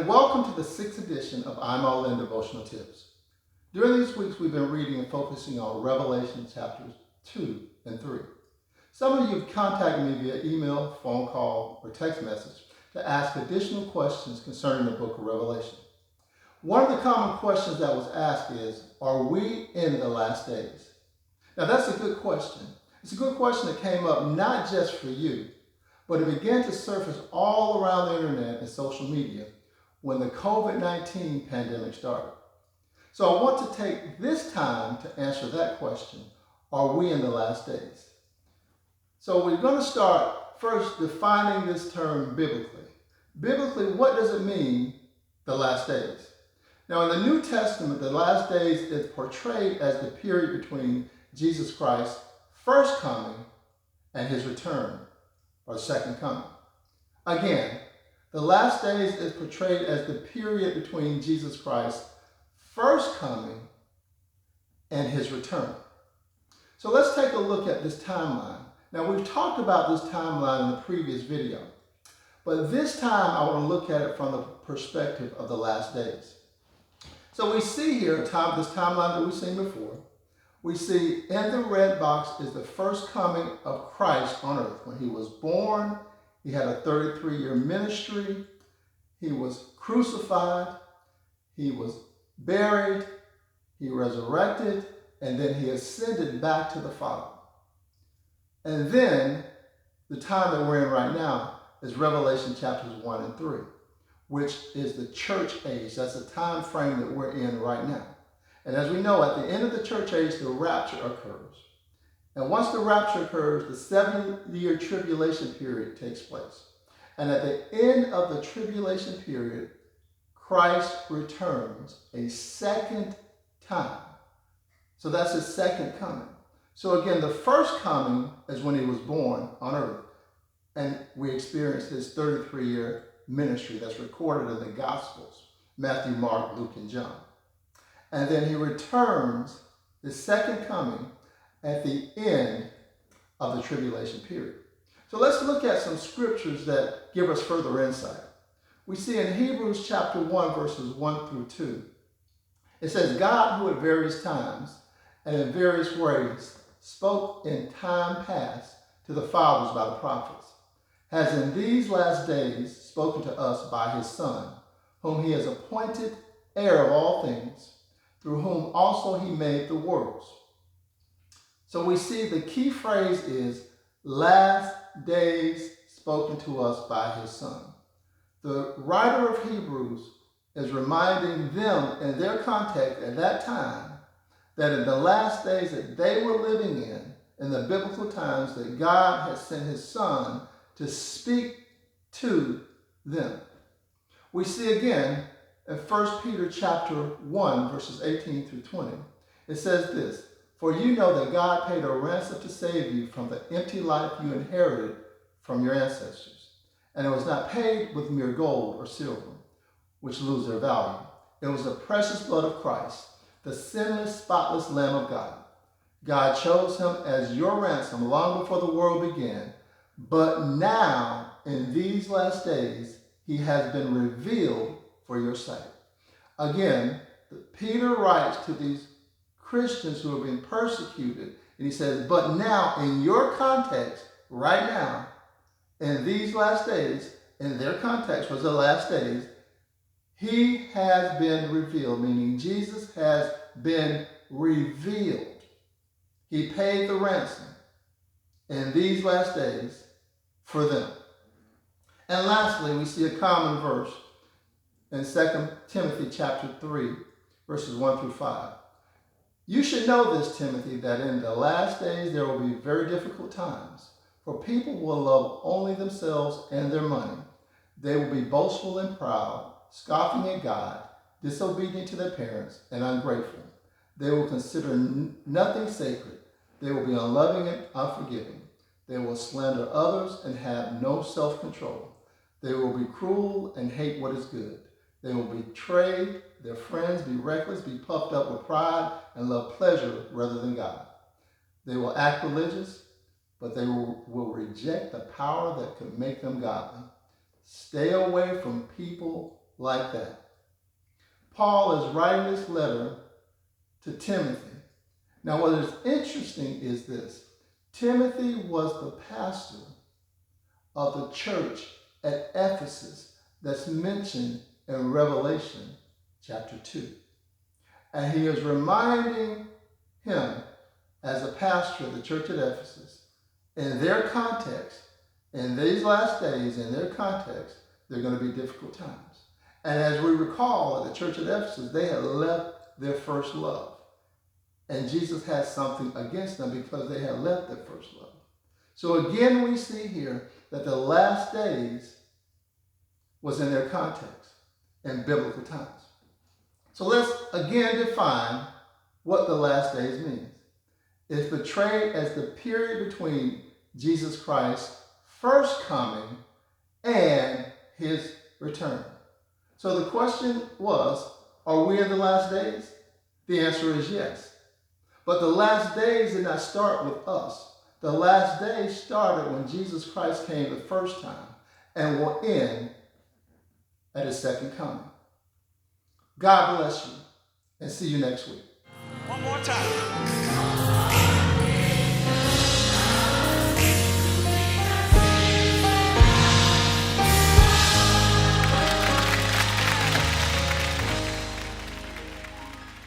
and welcome to the 6th edition of I'm All In Devotional Tips. During these weeks, we've been reading and focusing on Revelation chapters 2 and 3. Some of you have contacted me via email, phone call, or text message to ask additional questions concerning the book of Revelation. One of the common questions that was asked is, are we in the last days? Now that's a good question. It's a good question that came up not just for you, but it began to surface all around the internet and social media when the COVID-19 pandemic started. So I want to take this time to answer that question, are we in the last days? So we're going to start first defining this term biblically. Biblically, what does it mean, the last days? Now in the New Testament, the last days is portrayed as the period between Jesus Christ's first coming and his return, or second coming. Again, the last days is portrayed as the period between Jesus Christ's first coming and his return. So let's take a look at this timeline. Now we've talked about this timeline in the previous video, but this time I want to look at it from the perspective of the last days. So we see here this timeline that we've seen before. We see in the red box is the first coming of Christ on earth. When he was born, he had a 33-year ministry. He was crucified. He was buried. He resurrected. And then he ascended back to the Father. And then the time that we're in right now is Revelation chapters 1 and 3, which is the church age. That's the time frame that we're in right now. And as we know, at the end of the church age, the rapture occurs. And once the rapture occurs, the 70-year tribulation period takes place. And at the end of the tribulation period, Christ returns a second time. So that's his second coming. So again, the first coming is when he was born on earth. And we experienced his 33-year ministry that's recorded in the Gospels, Matthew, Mark, Luke, and John. And then he returns the second coming at the end of the tribulation period. So let's look at some scriptures that give us further insight. We see in Hebrews chapter 1, verses 1 through 2, it says, God, who at various times and in various ways spoke in time past to the fathers by the prophets, has in these last days spoken to us by his Son, whom he has appointed heir of all things, through whom also he made the worlds. So we see the key phrase is last days spoken to us by his Son. The writer of Hebrews is reminding them in their context at that time that in the last days that they were living in the biblical times, that God had sent his Son to speak to them. We see again in 1 Peter chapter 1, verses 18 through 20, it says this, for you know that God paid a ransom to save you from the empty life you inherited from your ancestors. And it was not paid with mere gold or silver, which lose their value. It was the precious blood of Christ, the sinless, spotless Lamb of God. God chose him as your ransom long before the world began. But now, in these last days, he has been revealed for your sight. Again, Peter writes to these Christians who are being persecuted, and he says, but now, in your context, right now, in these last days, in their context was the last days, he has been revealed, meaning Jesus has been revealed. He paid the ransom in these last days for them. And lastly, we see a common verse in 2 Timothy chapter 3, verses 1 through 5. You should know this, Timothy, that in the last days there will be very difficult times, for people will love only themselves and their money. They will be boastful and proud, scoffing at God, disobedient to their parents, and ungrateful. They will consider nothing sacred. They will be unloving and unforgiving. They will slander others and have no self-control. They will be cruel and hate what is good. They will betray their friends, be reckless, be puffed up with pride, and love pleasure rather than God. They will act religious, but they will reject the power that could make them godly. Stay away from people like that. Paul is writing this letter to Timothy. Now, what is interesting is this. Timothy was the pastor of the church at Ephesus that's mentioned in Revelation chapter 2. And he is reminding him, as a pastor of the church at Ephesus, in their context, in these last days, in their context, they're going to be difficult times. And as we recall, at the church at Ephesus, they had left their first love. And Jesus had something against them because they had left their first love. So again, we see here that the last days was in their context, in biblical times. So let's again define what the last days means. It's portrayed as the period between Jesus Christ's first coming and his return. So the question was, are we in the last days? The answer is yes. But the last days did not start with us. The last days started when Jesus Christ came the first time and will end at his second coming. God bless you, and see you next week. One more time.